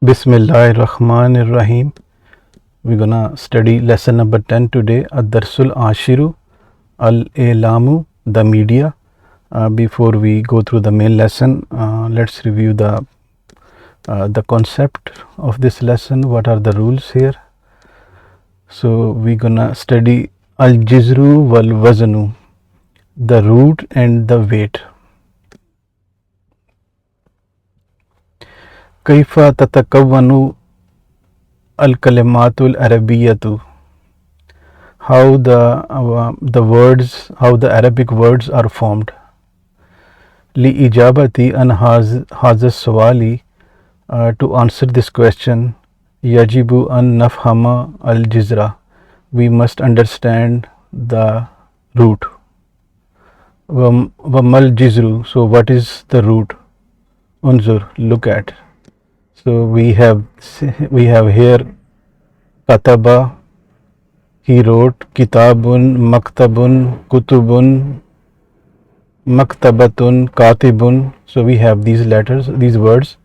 Bismillahirrahmanirrahim. We're gonna study lesson number 10 today. Ad-Darsul Ashiru Al-Ilamu, the media. Before we go through the main lesson, let's review the concept of this lesson. What are the rules here? So we're gonna study Al-Jizru wal-Waznu, the root and the weight. كيف تتكون الكلمات العربية? How the words, how the Arabic words are formed. لإجابة عن هذا السؤال, to answer this question, يجب أن نفهم الجذر. We must understand the root. وما الجذر? So what is the root? انظر, look at. So we have here kataba, he wrote, kitabun, maktabun, kutubun, maktabatun, katibun. So we have these letters, these words.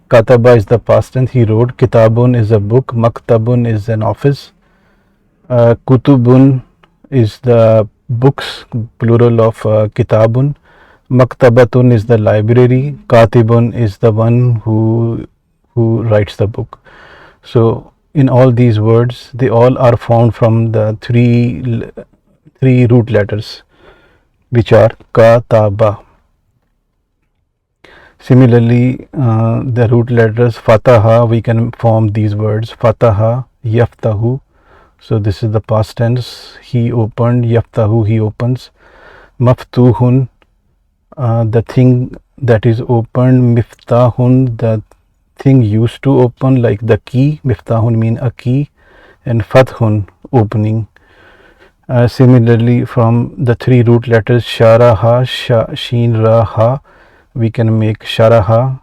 Kataba is the past tense, he wrote. Kitabun is a book, maktabun is an office, kutubun is the books, plural of kitabun, maktabatun is the library, katibun is the one who writes the book. So in all these words, they all are found from the three root letters, which are kataba. Similarly, the root letters fataha, we can form these words, fataha, yaftahu. So this is the past tense, he opened, yaftahu, he opens. Maftuhun, the thing that is opened, miftahun, the thing used to open, like the key. Miftahun mean a key, and fathun, opening. Similarly, from the three root letters sharaha, sheen, ra, ha, we can make sharaha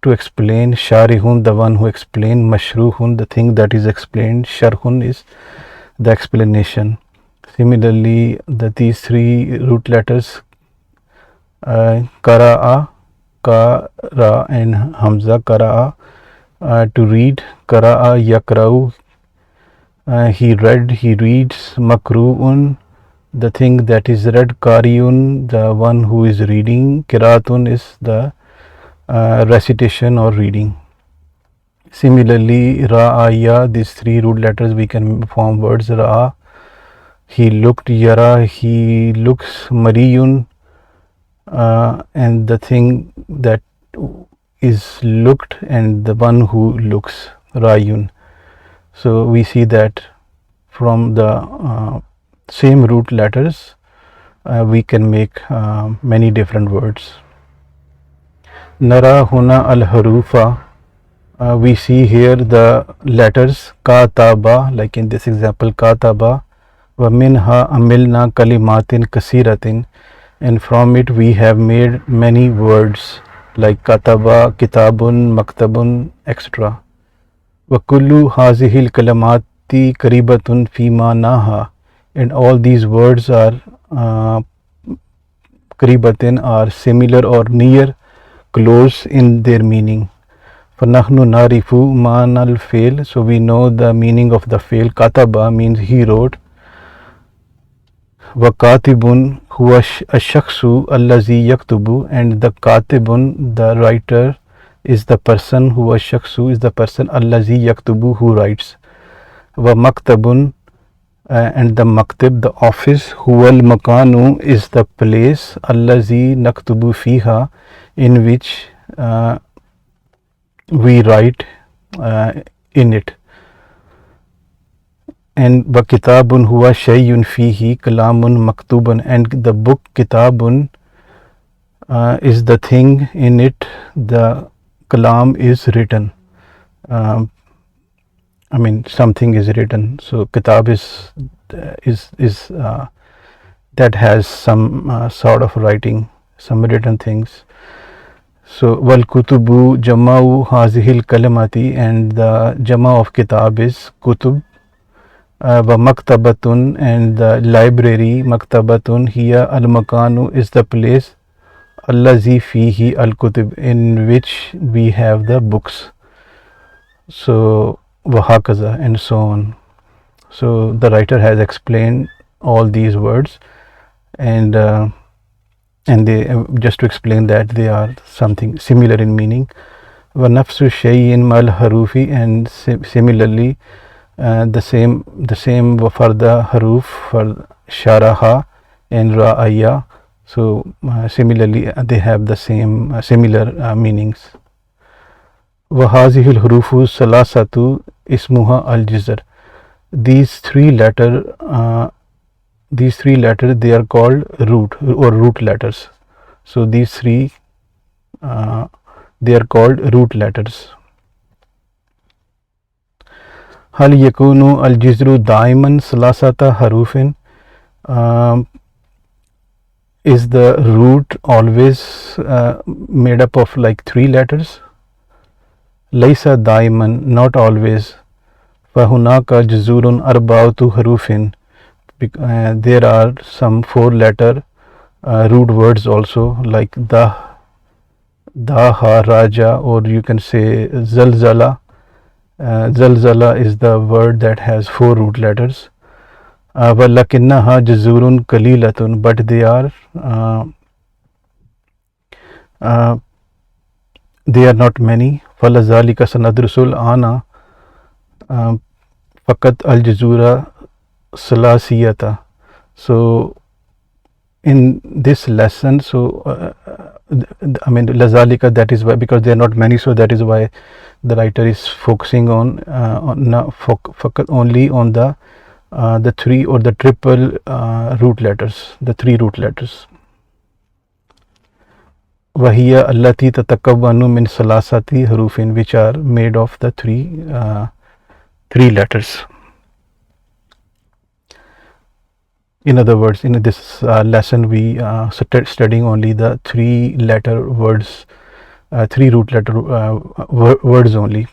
to explain, sharihun, the one who explained, mashruhun, the thing that is explained, sharhun is the explanation. Similarly, these three root letters kara'a, Kara and Hamza, Kara'a, to read, Kara'a yakra'u, he read, he reads, Makru'un, the thing that is read, Kari'un, the one who is reading, Kiratun is the recitation or reading. Similarly, Ra'aya, these three root letters, we can form words, Ra'a, he looked, Yara, he looks, Mariyun, and the thing that is looked and the one who looks, Rayun. So we see that from the same root letters we can make many different words. Nara huna al harufa, we see here the letters kataba, like in this example kataba, wa minha amilna kalimatin kasiratin, and from it we have made many words like kataba, kitabun, maktabun, etc. Wa kullu hazihil kalamati karibatun fima naha, and all these words are karibatin, are similar or near, close in their meaning. Fanahnu narifu manal fail, so we know the meaning of the fail. Kataba means he wrote. Wakatibun huwa ash-shakhsu allazi yaktubu, and the katibun, the writer, is the person, huwa ash-shakhsu is the person, allazi yaktubu, who writes. Wa maktabun, and the maktib, the office, huwa al-makanu is the place, allazi naktubu fiha, in which we write in it. And wa kitabun huwa shay'un fihi kalamun maktubun, and the book kitabun is the thing in it, the kalam is written, I mean something is written. So kitab is that has some sort of writing, some written things. So wal kutubu jama'u hazihil kalimati, and the jama of kitab is kutub. Wa maktabatun, and the library, maktabatun, here al makanu is the place, allazi fihi al-kutub, in which we have the books. So wahakaza, and so on. So the writer has explained all these words, and they just to explain that they are something similar in meaning. Wa nafsu shay'in mal harufi, and similarly the same for the haruf, for sharaha and ra'aya. So similarly they have the same similar meanings. Wa hazihil hurufu salasatu ismuha al jizr. These three letters they are called root or root letters. So these three they are called root letters. Hal yakunu al jizru daiman salasata harufin. Is the root always made up of like three letters? Laysa daiman, not always. Fahunaka juzurun arba'atu harufin. There are some four letter root words also, like daha, raja, or you can say zalzala. Zalzala is the word that has four root letters. Walakinnaha juzurun kalilatun, but they are not many. Falazalika sanadrusul ana fakat al juzura salasiyata. So in this lesson, so I mean lazalika, that is why, because they are not many, so that is why the writer is focusing on only on the three or the triple root letters, the three root letters. Wahiya allati tatakawwanu min salasati harufin, which are made of the three letters. In other words, in this lesson we started studying only the three letter words, three root letter words only.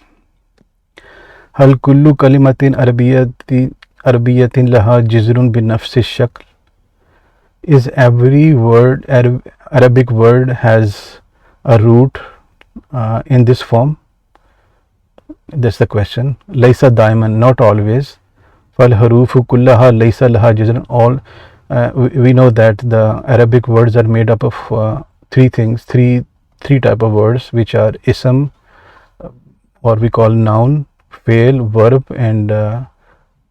Hal kullu kalimatin arabiyatin laha jizrun bin nafsi shakl. Is every word, Arabic word, has a root in this form? That's the question. Laysa daiman, not always. Fal harufu kullaha laysa laha jizrun. All we know that the Arabic words are made up of three things, three type of words, which are ism, or we call noun, fail, verb, and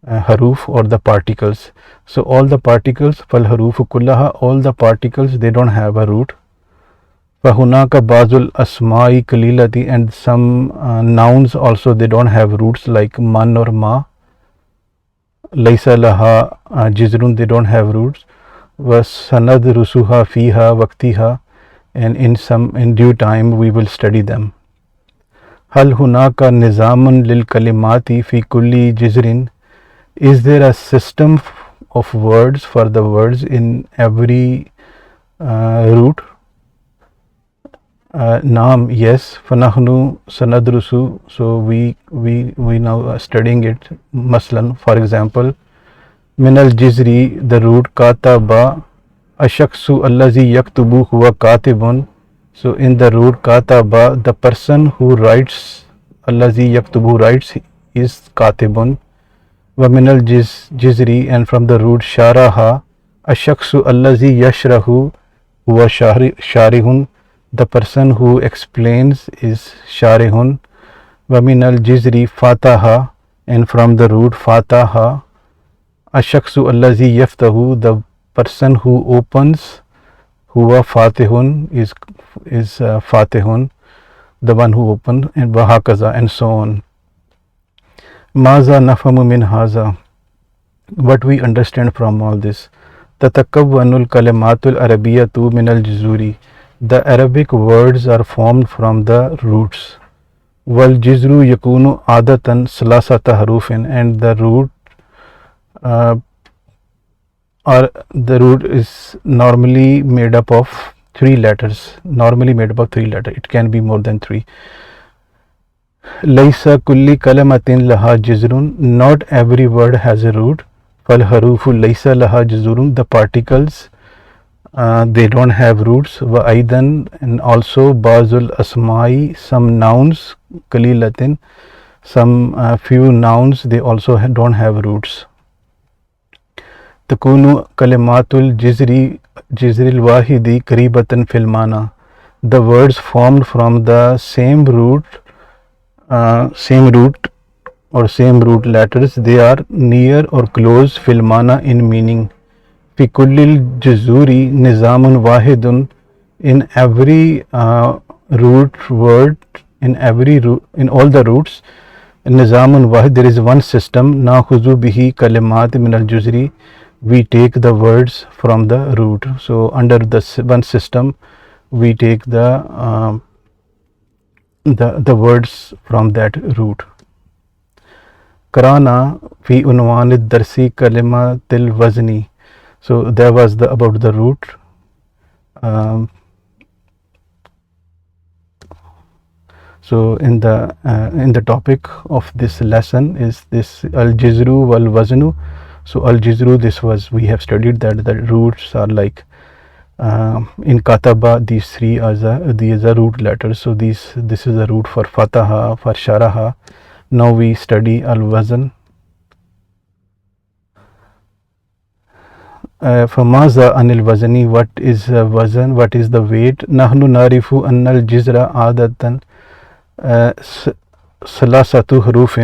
haruf, or the particles. So all the particles, fal harufu kullaha, all the particles, they don't have a root. Fahunaka bazul asma'i kalilati, and some nouns also, they don't have roots, like man or ma. Laysa laha jizrun, they don't have roots. Was sanad rusuha fiha waqtiha, and in due time we will study them. Hal hunaka nizamun lil kalimati fi kulli jizrin. Is there a system of words for the words in every root? Naam, yes. Fanahnu sanadrusu. So we now are studying it. Maslan, for example, minal jizri, the root kataba, ashaksu allazi yaktubu huwa katibun. So in the root kataba, the person who writes, allazi yaktubu, writes, is katibun. Waminal jizri, and from the root sharaha, ashaksu allazi yashrahu huwa sharihun. The person who explains is sharihun. Waminal jizri fataha, and from the root fataha, ashaksu allazi yaftahu, the person who opens, huwa fatihun, is fatihun, the one who opens, and wahakaza, and so on. Maza nafamu min haza. What we understand from all this? Tatakawwanul kalimatul arabiyatu min al jizuri. The Arabic words are formed from the roots. Wal jizru yakunu adatan salasata harufin, and the root is normally made up of three letters. It can be more than three. Laysa kulli kalamatin laha jizrun. Not every word has a root. Fal harufu laysa laha jizrun. The particles they don't have roots. وأيضا, and also بعض الأسماء, some nouns قليلة, some few nouns, they also don't have roots. تكون كلمات الجذر الواحد قريبة في المعنى. The words formed from the same root or same root letters, they are near or close في المعنى in meaning. في كل الجذور نظام واحد, in every root word, in all the roots, نظام واحد, there is one system. نأخذ به كلمات من الجذر, we take the words from the root. So under the one system we take the words from that root. Karana fi unwan ad-darsi kalimatil wazni. So there was about the root. So in the topic of this lesson is this al-jizru wal-waznu. So al-jizru, we have studied that the roots are like in kataba, these three are the root letters. So this is the root for fataha, for sharaha. Now we study al-wazn. فماذا عن الوزن, what is wazn, what is the weight. نحن نعرف أن الجذر عادة ثلاثة حروف.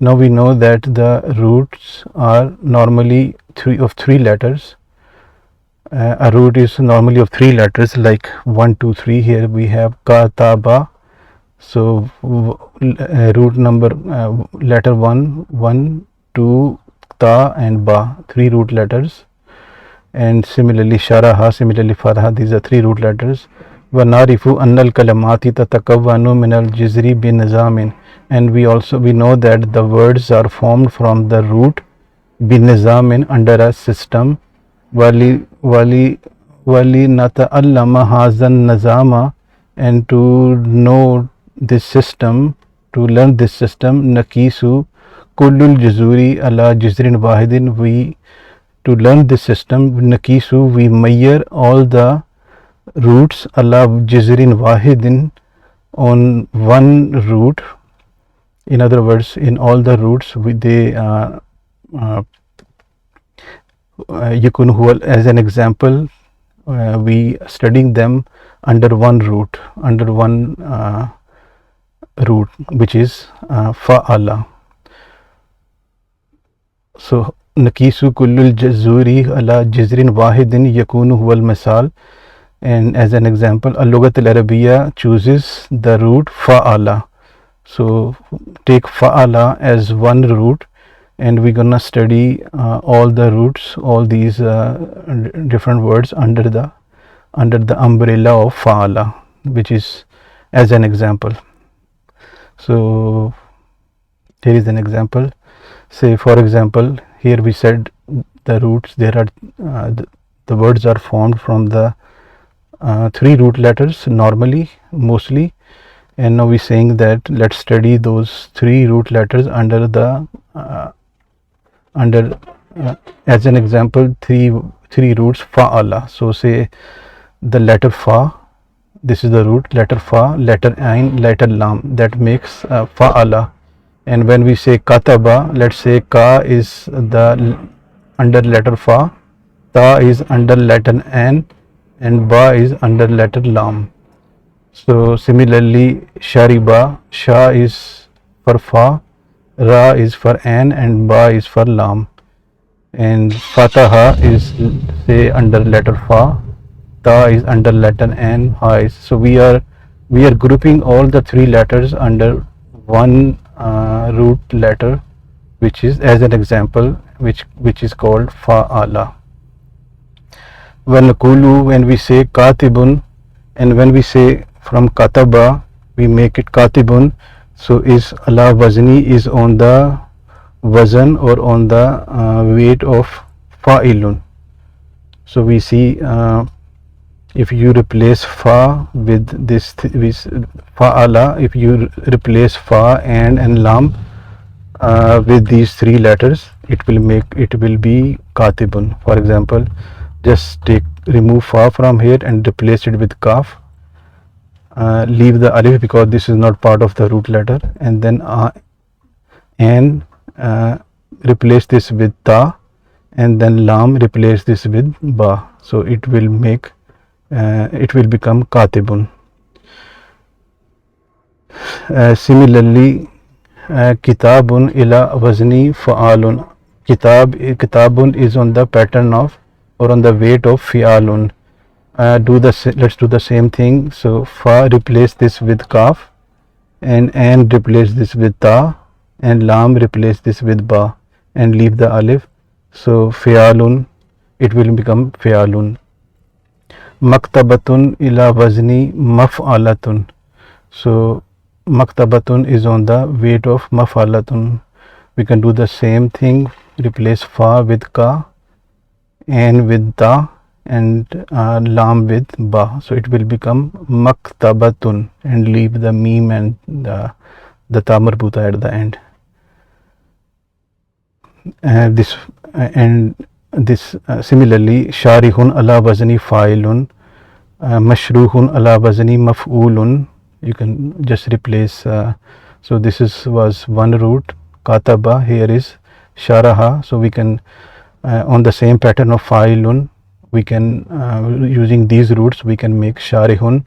Now we know that the roots are normally three letters. A root is normally of three letters, like 1, 2, 3. Here we have kataba. So root number letter 1, 2, ta and ba, three root letters. And similarly sharaha, similarly faraha, these are three root letters. وَنَعْرِفُ أَنَّ الْكَلَمَاتِ تَتَكَوَّنُ مِنَ الْجِذْرِ بِنِظَامٍ. And we know that the words are formed from the root بِنِظَامٍ, under a system. وَلِنَتَأَلَّمَ هَذَا النِّظَامَ, and to know this system, to learn this system, نَكِيسُ كُلُّ الْجُذُورِ عَلَى جِذْرٍ وَاحِدٍ. To learn this system, نَكِيسُ, we measure all the roots ala jizrin wahidin, on one root. In other words, in all the roots yakun huwa, as an example, we studying them under one root, which is fa'ala. So nakisu kullul jazuri ala jizrin wahidin yakunu huwa al-misal. And as an example, al-lughat al-arabiyya chooses the root fa'ala. So take fa'ala as one root, and we're gonna study all the roots, all these different words under the umbrella of fa'ala, which is as an example. So here is an example. Say for example, here we said the roots, there are the words are formed from the three root letters normally, mostly. And now we're saying that let's study those three root letters under as an example, three roots fa'ala. So say the letter fa, this is the root, letter fa, letter ain, letter lam, that makes fa'ala. And when we say kataba, let's say ka is the under letter fa, ta is under letter an, and ba is under letter lam. So similarly shariba, sha is for fa, ra is for an, and ba is for lam. And fataha is say under letter fa, ta is under letter an, ha is. So we are grouping all the three letters under one root letter, which is as an example, which is called fa'ala. When we say katibun, and when we say from kataba, we make it katibun. So is ala wazni, is on the wazn or on the weight of fa'ilun. So we see if you replace fa with this fa'ala, if you replace fa and lam with these three letters, it will be katibun. For example, just take remove fa from here and replace it with kaf. Leave the alif because this is not part of the root letter, and then and replace this with ta, and then lam replace this with ba. So it will make it will become katibun. Similarly, kitabun ila wazni fa'alun. Kitabun is on the pattern of or on the weight of fi'alun. Let's do the same thing. So fa replace this with kaf, and replace this with ta, and lam replace this with ba, and leave the alif. So fi'alun, it will become fi'alun. Maktabatun ila wazni maf'alatun. So maktabatun is on the weight of maf'alatun. We can do the same thing, replace fa with ka, and with ta, and lam with ba. So it will become maktabatun, and leave the meme and the ta marbuta at the end. This similarly, sharihun ala wazni fa'ilun, mashruhun ala wazni maf'ulun. You can just replace. So this was one root. Kataba, here is sharaha. So we can on the same pattern of fa'ilun, we can using these roots we can make sharihun,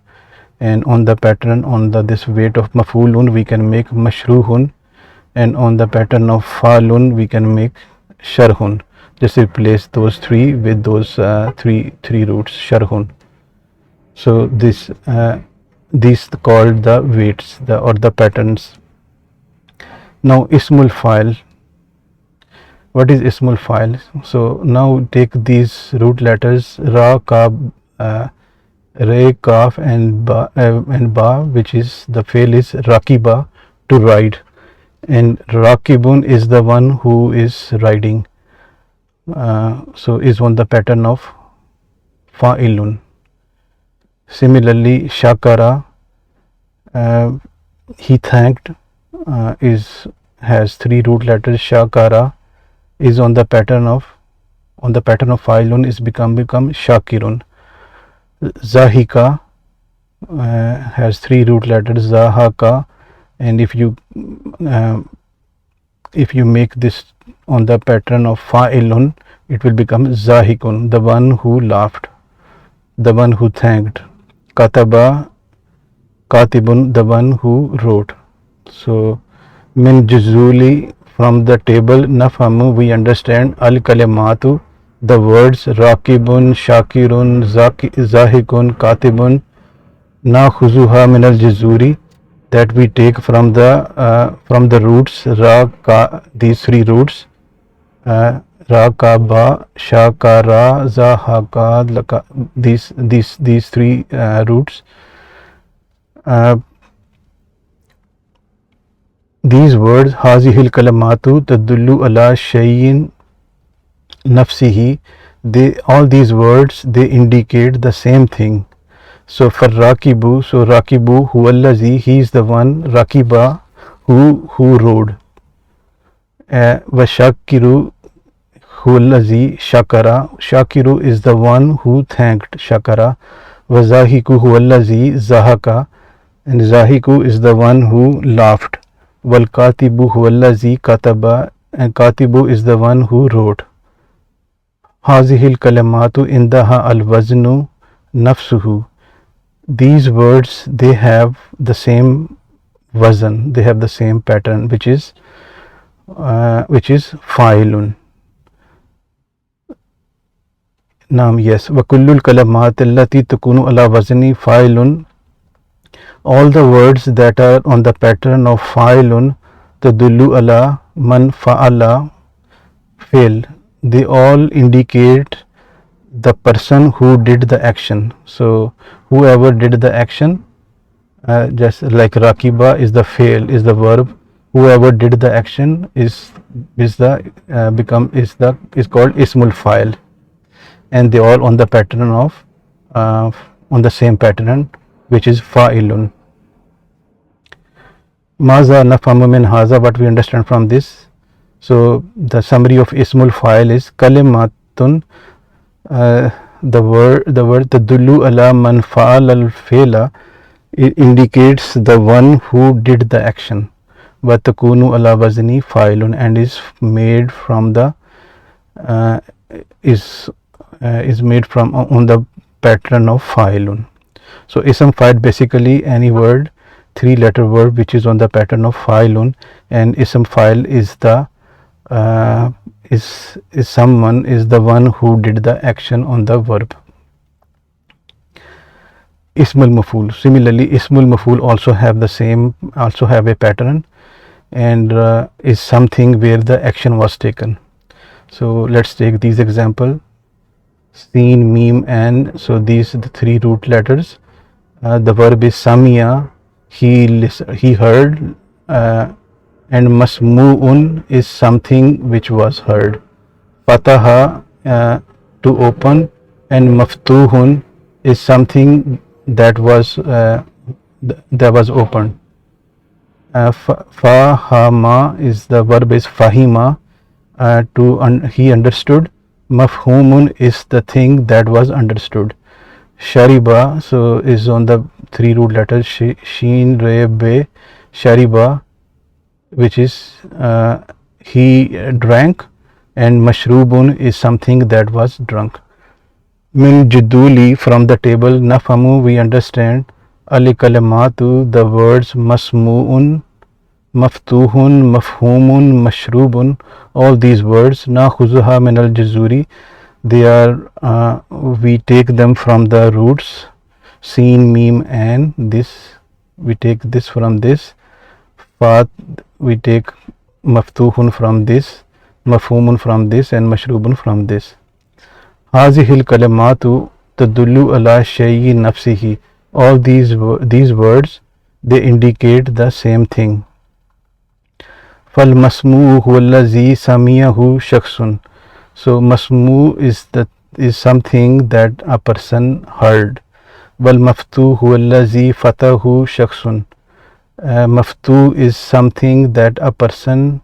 and on the pattern on this weight of maf'ulun we can make mashruhun, and on the pattern of fa'alun we can make sharhun. Just replace those three with those three roots, sharhun. So these called the weights, or the patterns. Now ismul file. What is ismul file? So now take these root letters ra, ka, re, kaf, and ba, which is the fail is rakiba, to ride, and rakibun is the one who is riding. So is on the pattern of fa'ilun. Similarly, shakara, he thanked, has three root letters. Shakara is on the pattern of fa'ilun, is become shakirun. Zahika has three root letters. Zahaka, and if you make this on the pattern of fa'ilun, it will become zahikun, the one who laughed, the one who thanked. Kataba, katibun, the one who wrote. So min juzuli, from the table, nafamu, we understand, al kalimatu, the words, rakibun, shakirun, zahikun, katibun, na khuzuha min al juzuri, that we take from the roots ra, ka, these three roots, ra, ka, ba, sha, ka, ra, za, ha, ka, laka, these three roots. These words, hazihil kalamatu tadullu ala shay'in nafsihi, all these words, they indicate the same thing. So for rakibu, so rakibu huwallazi, he is the one, rakiba, who rode. Vashakiru huwallazi shakara, shakiru is the one who thanked, shakara. Vazahiku huwallazi zahaka, and zahiku is the one who laughed. Wal katibu huwallazi kataba, and katibu is the one who wrote. Hazihil kalamatu indaha al waznu nafsuhu. These words, they have the same wazn, they have the same pattern, which is fa'ilun. Naam, yes. Wa kullul kalamat allati takunu ala wazni fa'ilun. All the words that are on the pattern of fa'ilun, tadullu ala man fa'ala, fail, they all indicate the person who did the action. So whoever did the action, just like rakiba is the fail, is the verb, whoever did the action is called ismul file, and they all on the pattern of on the same pattern, which is fa'ilun. Maza nafamu min haza, what we understand from this. So the summary of ismul file is kalimatun, the word tadullu ala man fa'al al fela, it indicates the one who did the action. Wa takunu ala wazni fa'ilun, and is made from the is made from on the pattern of fa'ilun. So ism fa'il, basically any word, 3-letter word which is on the pattern of fa'ilun, and ism fa'il is the is the one who did the action on the verb. Ismul maf'ul, similarly ismul maf'ul also have a pattern, and is something where the action was taken. So let's take these example: Seen, Meme, and so these are the 3 root letters. The verb is Samia, he heard, and masmu'un is something which was heard. Fataha, to open, and maftuhun is something that was opened. Fahama is the verb is fahima, he understood. Mafhumun is the thing that was understood. Shariba, so is on the 3 root letters sheen, re, be. Shariba, which is he drank, and mashrubun is something that was drunk. Min jiduli, from the table. Nafamu, we understand. Ali kalimatu, the words masmu'un, maftuhun, mafhumun, mashrubun, all these words. Na khuzuha min al jazuri, they are we take them from the roots. Seen, Meme, and this, we take this from this. Fat, we take maftuhun from this, mafhumun from this, and mashrubun from this. Hazihil kalimatu tadullu ala shay'i nafsihi, all these words, they indicate the same thing. Fal masmu huwa allazi samiyahu shakhsun, so masmu is something that a person heard. Wal maftu huwa allazi fatahu shakhsun, maftu is something that a person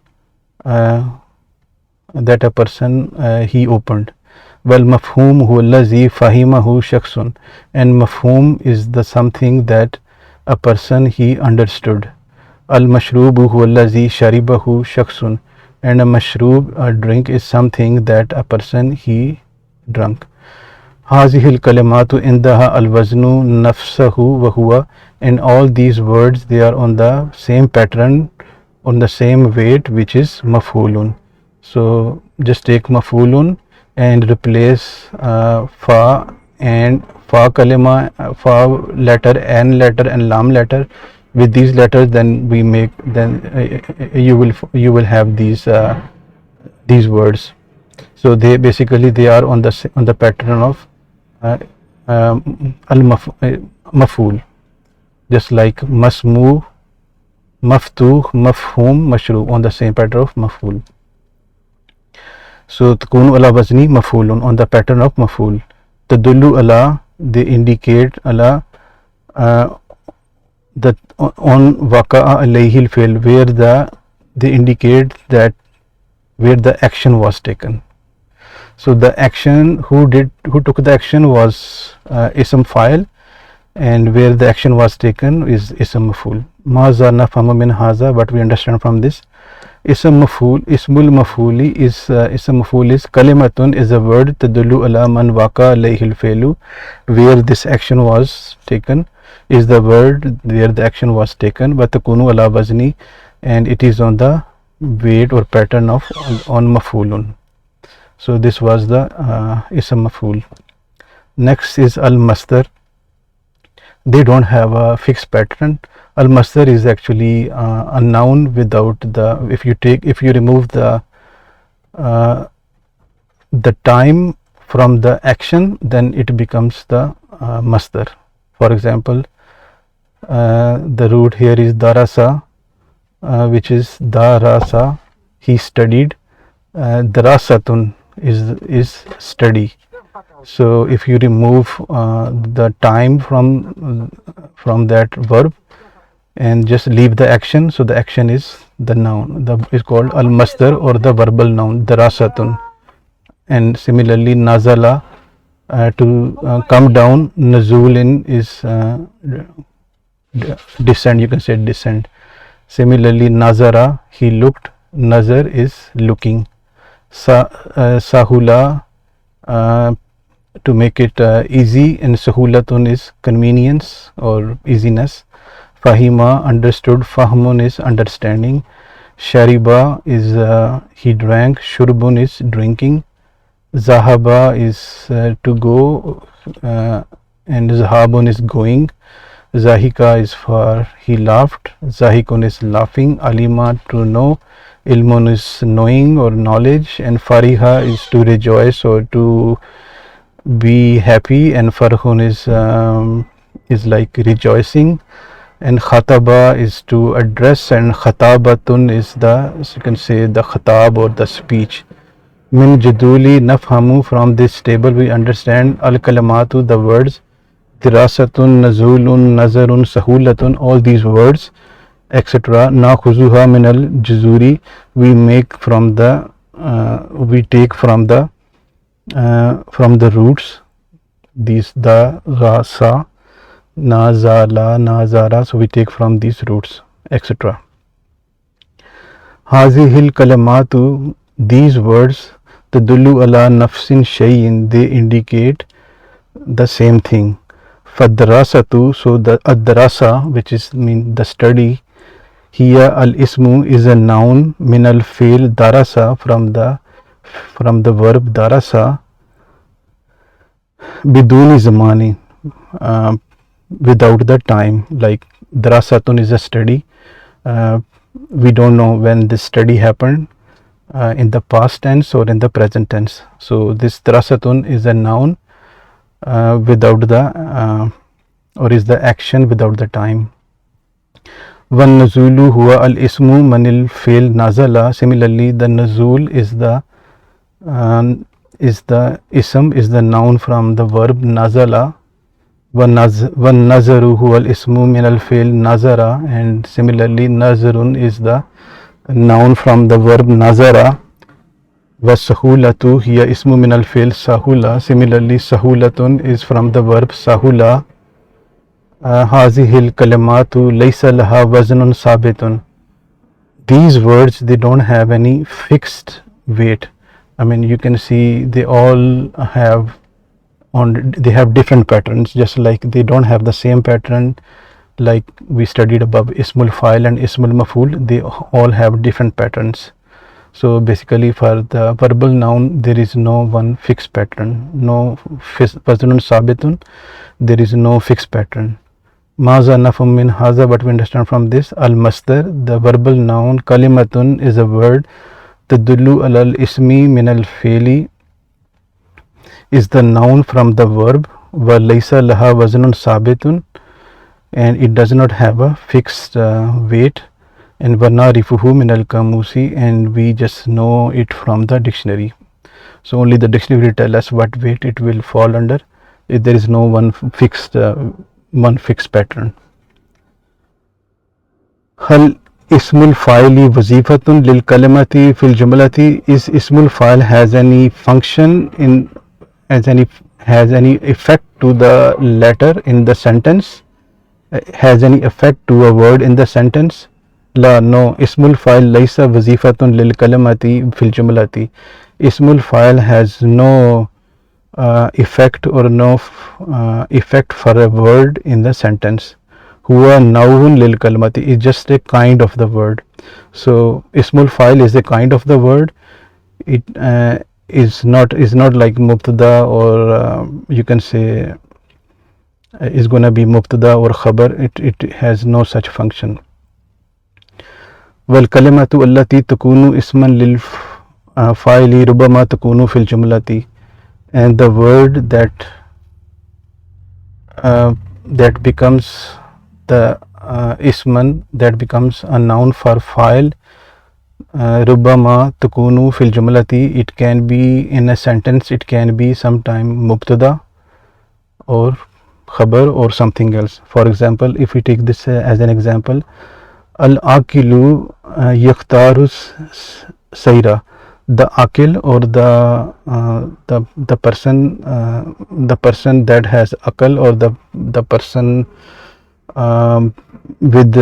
he opened. Wal mafhum huwa allazi fahimahu shakhsun, and mafhum is the something that a person he understood. Al mashrubu huwa allazi sharibahu shakhsun, and a mashrub, a drink, is something that a person he drank. Hazihil kalimatu indaha al waznu nafsahu wa huwa, and all these words, they are on the same pattern, on the same weight, which is maf'ulun. So just take maf'ulun and replace fa and fa kalima, fa letter, an letter, and lam letter with these letters. Then we make, then you will have these words. So they basically, they are on the pattern of al maf'ul, just like masmu, maftuh, mafhum, mashrub, on the same pattern of maf'ul. So takunu ala wazni maf'ulun, on the pattern of maf'ul. Tadullu ala, they indicate ala that on waqa'a alayhi al-fi'l, where they indicate that where the action was taken. So the action, who took the action was ism fa'il, and where the action was taken is ism maf'ul. Maza nafhamu min haza, what we understand from this? Ism maf'ul, ismul maf'uli is ism maf'ul is kalimatun, is a word tadullu ala man waqa alayhi al-fi'lu, where this action was taken, is the word where the action was taken. Wa takunu ala wazni, and it is on the weight or pattern of on maf'ulun. So this was the ism maf'ul. Next is al masdar. They don't have a fixed pattern. Al masdar is actually a noun without the, if you remove the time from the action, then it becomes the masdar. For example, the root here is darasa, which is darasa, he studied. Darasatun is study. So if you remove the time from that verb and just leave the action, so the action is the noun, is called al masdar, or the verbal noun, darasatun. And similarly nazala, to come down. Nuzulin is descend, you can say descend. Similarly, nazara, he looked. Nazar is looking. Sahula, to make it easy, and sahulatun is convenience or easiness. Fahima, understood. Fahmun is understanding. Shariba is he drank. Shurbun is drinking. Zahaba is to go, and Zahabun is going. Zahika is for he laughed. Zahikun is laughing. Alima, to know. Ilmun is knowing or knowledge, and Fariha is to rejoice or to be happy, and Farhun is like rejoicing, and Khataba is to address, and Khatabatun is the, so you can say, the khatab or the speech. Min jaduli nafhamu, from this table we understand. Al kalamatu, the words. Dirasatun, nazulun, nazarun, sahulatun, all these words, etc. Nakhuzuha min al juzuri, we make from the we take from the roots. These the ra, sa, na, za, la, na, zara, so we take from these roots, etc. Hazihil kalamatu, these words. Tadullu ala nafsin shayin, they indicate the same thing. Fadrasatu, so the adrasa, which is mean the study. Hiya al ismu is a noun. Min al fail darasa, from the verb darasa. Biduni zamani, without the time. Like darasatun is a study. We don't know when this study happened, in the past tense or in the present tense. So this darasatun is a noun without the or is the action without the time. Wan nazulu huwa al ismu manil fail nazala. Similarly, the nazul is the ism, is the noun from the verb nazala. Wan nazaru huwa al ismu min al fail nazara, and similarly nazarun is the noun from the verb nazara. Wasahulatu hiya ismu min al fail sahula. Similarly, sahulatun is from the verb sahula. Hazihil kalimatu laysa laha waznun sabitun. These words, they don't have any fixed weight. I mean, you can see they all have they have different patterns, just like they don't have the same pattern like we studied above, ismul fa'il and ismul maf'ul. They all have different patterns. So basically, for the verbal noun, there is no one fixed pattern, no waznun sabitun, there is no fixed pattern. Maza nafum min haza, what we understand from this. Al masdar, the verbal noun. Kalimatun is a word. Tadullu alal ismi min al faili is the noun from the verb. Wa laysa laha waznun sabitun, and it does not have a fixed weight. And wa narifuhu min al kamusi, and we just know it from the dictionary. So only the dictionary will tell us what weight it will fall under. If there is no one fixed pattern. Hal ismul fa'ili wazifatun lil kalimati fil jumlati, is ismul fa'il has any function in, has any effect to the letter in the sentence, has any effect to a word in the sentence? La, no. Ismul fa'il laysa wazifatun lil kalimati fil jumlati. Ismul fa'il has no effect or no effect for a word in the sentence. Huwa nawun lil kalimati is just a kind of the word. So ismul fa'il is a kind of the word. It is not like mubtada, or you can say is going to be mubtada or khabar. It has no such function. Wal kalimatu allati takunu isman lil fa'ili rubama takunu fil jumlati, and the word that becomes the isman, that becomes a noun for fa'il, rubama takunu fil jumlati, it can be in a sentence, it can be sometime mubtada or khabar or something else. For example, if we take this as an example, al-aqilu yakhtaru sayra, the akil or the person that has akal, or the person with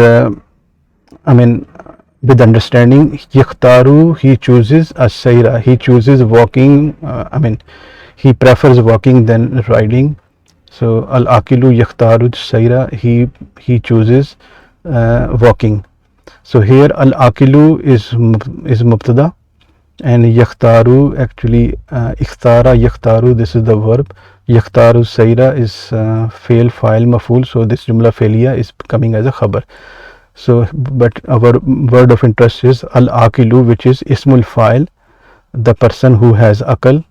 with understanding. Yakhtaru, he chooses as-sayra, he chooses walking, he prefers walking than riding. So al-akilu yakhtaru sayra, he chooses walking. So here al-akilu is mubtada, and yakhtaru actually ikhtara yakhtaru, this is the verb. Yakhtaru sayra is fail fa'il maf'ul, so this jumla failiya is coming as a khabar. So but our word of interest is al-akilu, which is ismul fa'il, the person who has akal,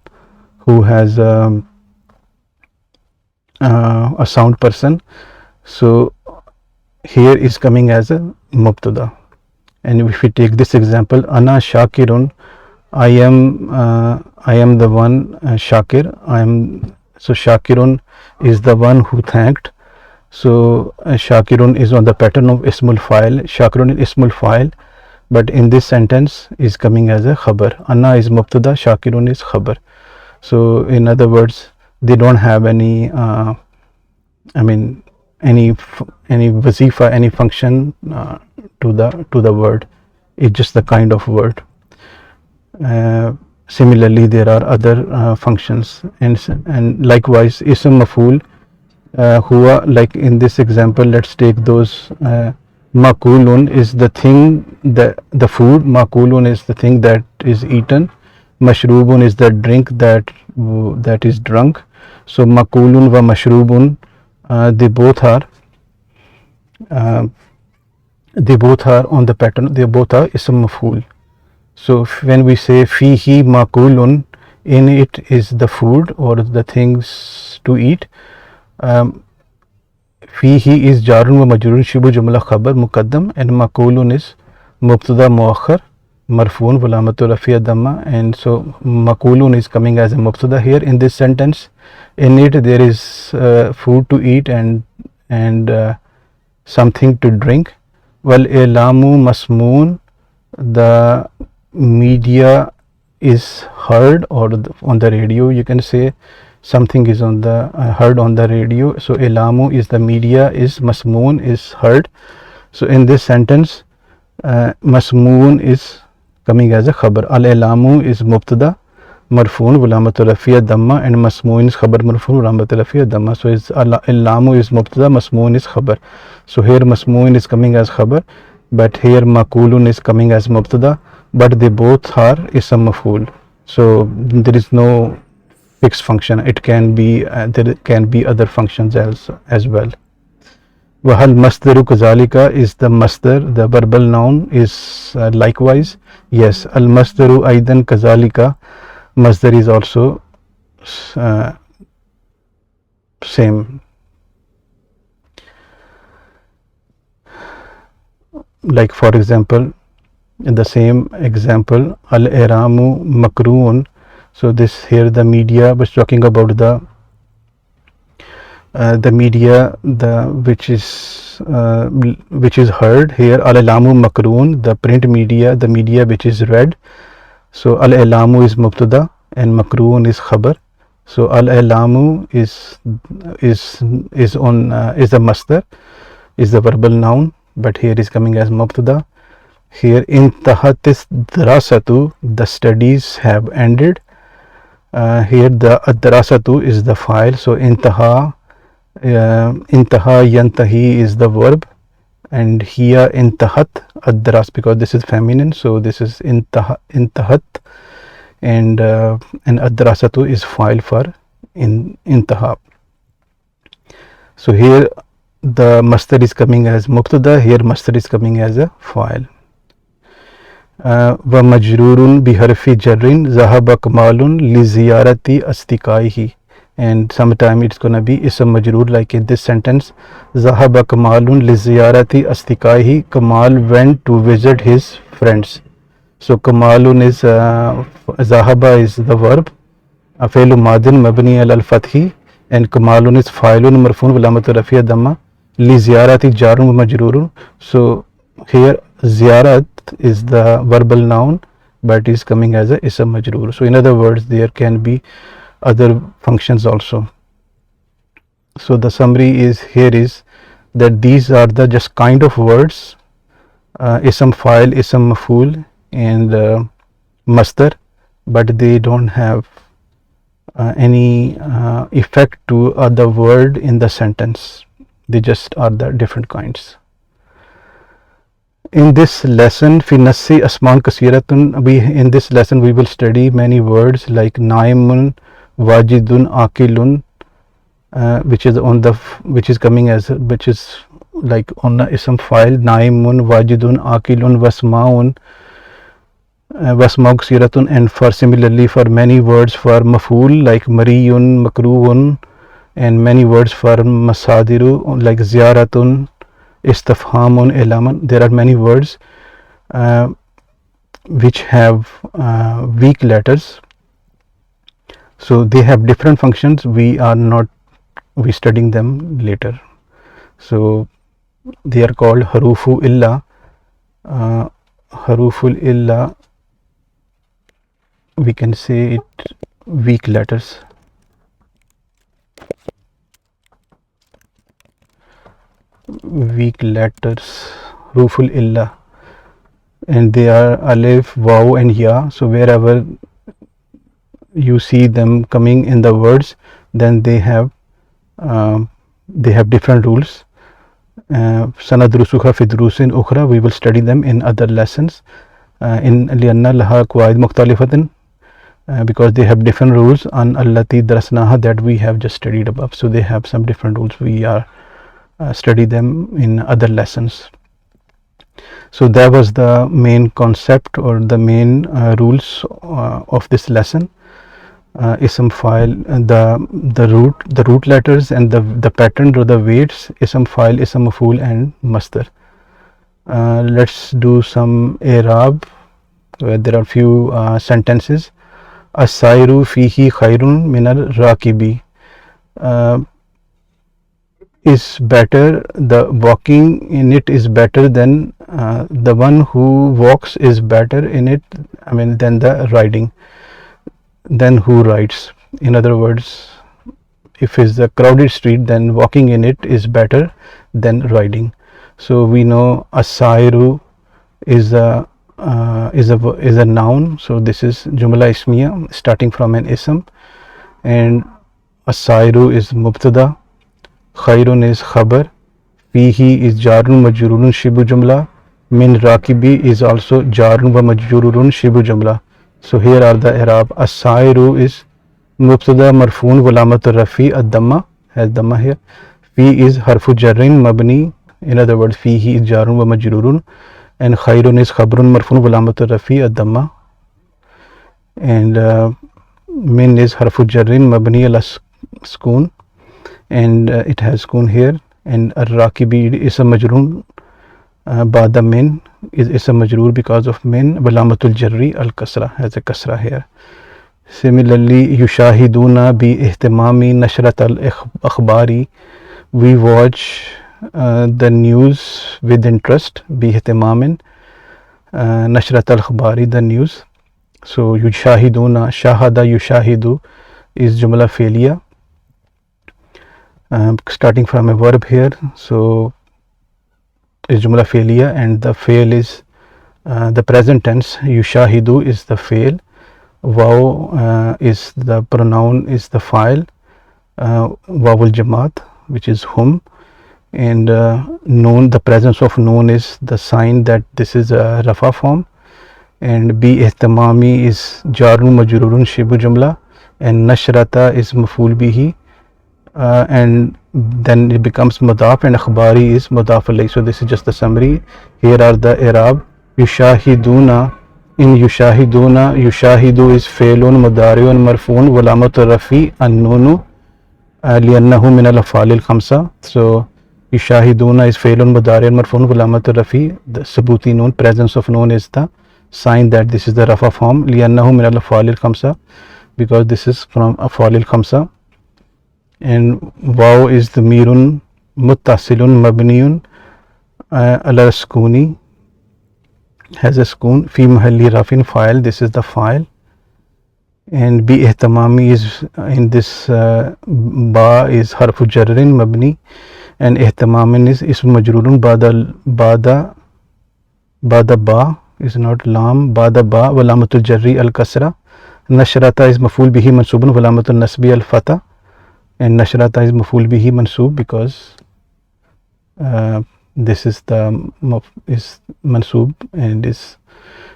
who has a sound person. So here is coming as a mubtada. And if we take this example, ana shakirun, I am the one shakir, so shakirun is the one who thanked. So shakirun is on the pattern of ismul fa'il. Shakirun is ismul fa'il, but in this sentence is coming as a khabar. Ana is mubtada, shakirun is khabar. So in other words, they don't have any any wazifa, any function to the word. It's just the kind of word. Similarly, there are other functions, and likewise ism maf'ul huwa, like in this example, let's take those. Makulun is the thing, the food. Makulun is the thing that is eaten. Mashrubun is the drink that is drunk. So makulun wa mashrubun, they both are on the pattern, they both are ism maf'ul. So when we say fihi makulun, in it is the food or the things to eat. Fihi is jarun wa majrurun, shibu jumla khabar muqaddam, and makulun is mubtada muakhar marfuun wa alamatul rafi'a damma. And so makulun is coming as a mubtada here in this sentence. In it there is food to eat and something to drink. Wal ilamu masmoon, the media is heard, or on the radio, you can say something is on the heard on the radio. So ilamu is the media, is masmoon is heard. So in this sentence masmoon is coming as a khabar. Al ilamu is mubtada marfoon wa alamatul rafi'a damma, and masmoon is khabar marfoon wa alamatul rafi'a damma. So is al ilamu is mubtada, masmoon is khabar. So here masmoon is coming as khabar, but here makulun is coming as mubtada, but they both are ism maf'ul. So there is no fixed function. It can be there can be other functions as well. Wahal masdaru kazalika is the masdar, the verbal noun is likewise. Yes, al masdaru aidan kazalika, masdar is also same. Like for example, in the same example, al-iramu makruun. So this here the media was talking about the media, which is heard. Here al-ilamu makruun, the print media, the media which is read. So al-ilamu is mubtada and makruun is khabar. So al-ilamu is the masdar, is the verbal noun, but here is coming as mubtada. Here intahatis darasatu, the studies have ended. Here the darasatu is the file. So intaha yantahi is the verb, and here intahat ad-daras, because this is feminine, so this is intahat, and ad-darasatu is file for intaha. So here the masdar is coming as mubtada, here masdar is coming as a file. Wa majrurun biharfi jarrin zahaba kamalun li ziyarati astikaihi, and sometime it's gonna be ism majrur, like in this sentence, zahaba kamalun li ziyarati astikaihi, Kamal went to visit his friends. So kamalun is zahaba is the verb, afelu madin mabni al fathi, and kamalun is fa'ilun marfuun wa alamatul rafi'a damma, li ziyarati jarun wa majrurun. So here ziyarat is the verbal noun, but is coming as a ism majroor. So in other words, there can be other functions also. So the summary is here is that these are the just kind of words, ism file, ism mafool, and masdar, but they don't have any effect to other word in the sentence. They just are the different kinds. In this lesson, fi nassi asman kasiratun, in this lesson we will study many words like naimun, wajidun, akilun, which is coming as, which is like on the ism file, naimun, wajidun, akilun, wasmaun, wasmauk siratun. And for similarly for many words for mafool like mariyun, makruhun, and many words for masadiru like ziyaratun, istafhamun, ilaman. There are many words which have weak letters, so they have different functions. We studying them later. So they are called harufu illa. Haruful illa, we can say it weak letters. Weak letters, huruful illa, and they are alif, waw, and ya. So wherever you see them coming in the words, then they have different rules. Sanadrusuha fi durusin ukhra, we will study them in other lessons. In lianna laha qawaid mukhtalifatin, because they have different rules on allati darasnaha, that we have just studied above. So they have some different rules. We are study them in other lessons. So that was the main concept or the main rules of this lesson. Ism file, the root letters and the pattern or the weights, ism file, ism mafool, and masdar. Let's do some i'rab, where there are few sentences. As-sairu fihi khairun min al-rakibi, is better, the walking in it is better than the one who walks is better in it, I mean, than the riding, than who rides. In other words, if it's a crowded street, then walking in it is better than riding. So we know as-sairu is a noun. So this is jumla ismiya starting from an ism, and as-sairu is mubtada, khairun is khabar, fihi is jarun majrurun shibu jumla, min rakibi is also jarun wa majrurun shibu jumla. So here are the i'rab. As-sairu is mubtada marfoon walamat rafi ad-damma, has damma here. Fi is harfu jarrin mabni, in other words fihi is jarun wa majrurun, and khairun is khabrun marfoon walamat rafi ad-damma, and min is harfu jarrin mabni ala sukun, and it has sukun here, and ar-rakibi is a majrur ba'da min, is a majrur because of min, walamatul jarri al-kasra, has a kasra here. Similarly, yushahiduna bi ihtimami nashrat al-akhbari, we watch the news with interest, bi ihtimamin, nashrat al-akhbari, the news. So yushahiduna, shahada yushahidu is jumla failiya, starting from a verb here. So is jumla failiya, and the fail is the present tense. Yushahidu is the fail, waw is the pronoun, is the file, wawul jamaat, which is hum, and noun, the presence of noun is the sign that this is a rafa form, and bi ihtimami is jarun majrurun shibu jumla, and nashrata is maful bihi, and then it becomes mudaf, and akhbari is mudaf alayh. So this is just the summary. Here are the i'rab. Yushahiduna, in yushahiduna, yushahidu is failun mudariun marfoon walamat rafi an-nunu liannahu min al-af'al al-khamsa. So yushahiduna is failun mudariun marfoon walamat rafi, the sabuti noon, presence of noon is the sign that this is the rafa form, liannahu min al-af'al al-khamsa, because this is from af'al al-khamsa. And waw is the mirun muttasilun mabniyun ala sukuni, has a sukoon. Fi mahalli rafin file, this is the file. And bi ihtimami is in this ba is harfu jarrin mabni, and ihtimamin is ism majrurun bada ba is not lam, bada ba wa lamatul jarri al kasra. Nashrata is maful bihi mansubun wa lamatul nasbi al fatha, and nashrata is maful bihi mansub because this is the is mansub and is,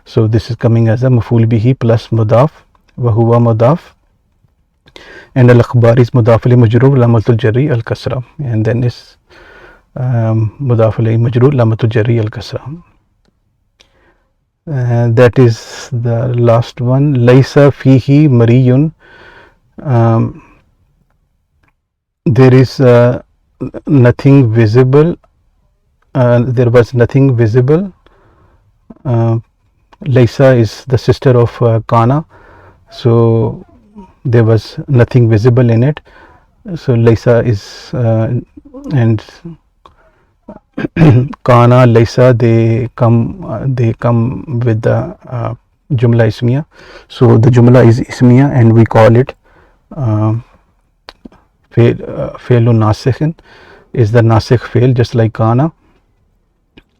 so this is coming as a maful bihi plus mudaf wa huwa mudaf, and al akhbar is mudaf li majrur lamatul jarri al kasra, and then is mudaf li majrur lamatul jarri al kasra. That is the last one. Laysa fihi mariyun, there is nothing visible, there was nothing visible. Laysa is the sister of kana, so there was nothing visible in it. So Laysa is and kana, Laysa, they come with the jumla ismiya. So the jumla is ismiya and we call it Fe'lun nasikhin is the nasikh fail, just like kana.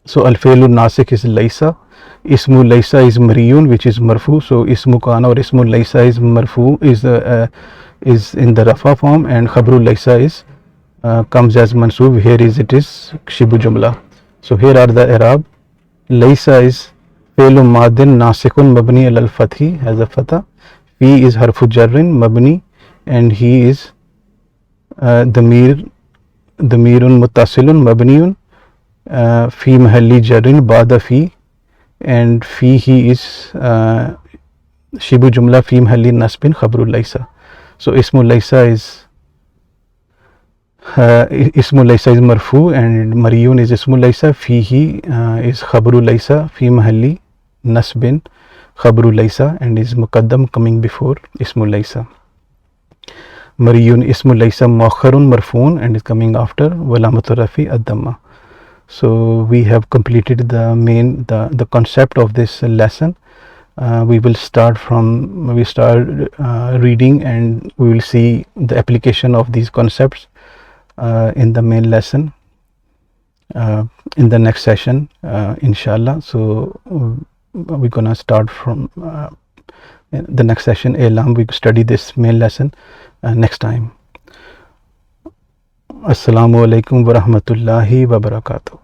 So al fe'lun nasikh is Laysa. Ismu Laysa is mariyun, which is marfu. So ismu kana or ismu Laysa is marfu, is in the rafa form, and khabru Laysa is comes as mansub. Here is it is shibu jumla. So here are the i'rab. Laysa is fe'lun madin nasikhun mabni al fathi, has a fatha. Fi is harfu jarrin mabni, and he is damirun muttasilun mabniyun fi mahalli jarrin ba'da fi, and fi he is shibu jumla fi mahalli nasbin khabrul Laysa. So ismu Laysa is marfu, and mariyun is ismu Laysa. Fihi is khabru Laysa fi mahalli nasbin khabru Laysa, and is muqaddam coming before ismu Laysa. Mariyun ismu Laysa muakharun marfoon, and is coming after walamatul rafi ad-damma. So we have completed the concept of this lesson. We will start reading, and we will see the application of these concepts in the main lesson in the next session, inshallah. So we're gonna start from the next session. We study this main lesson next time. Assalamu alaikum wa rahmatullahi wa barakatuh.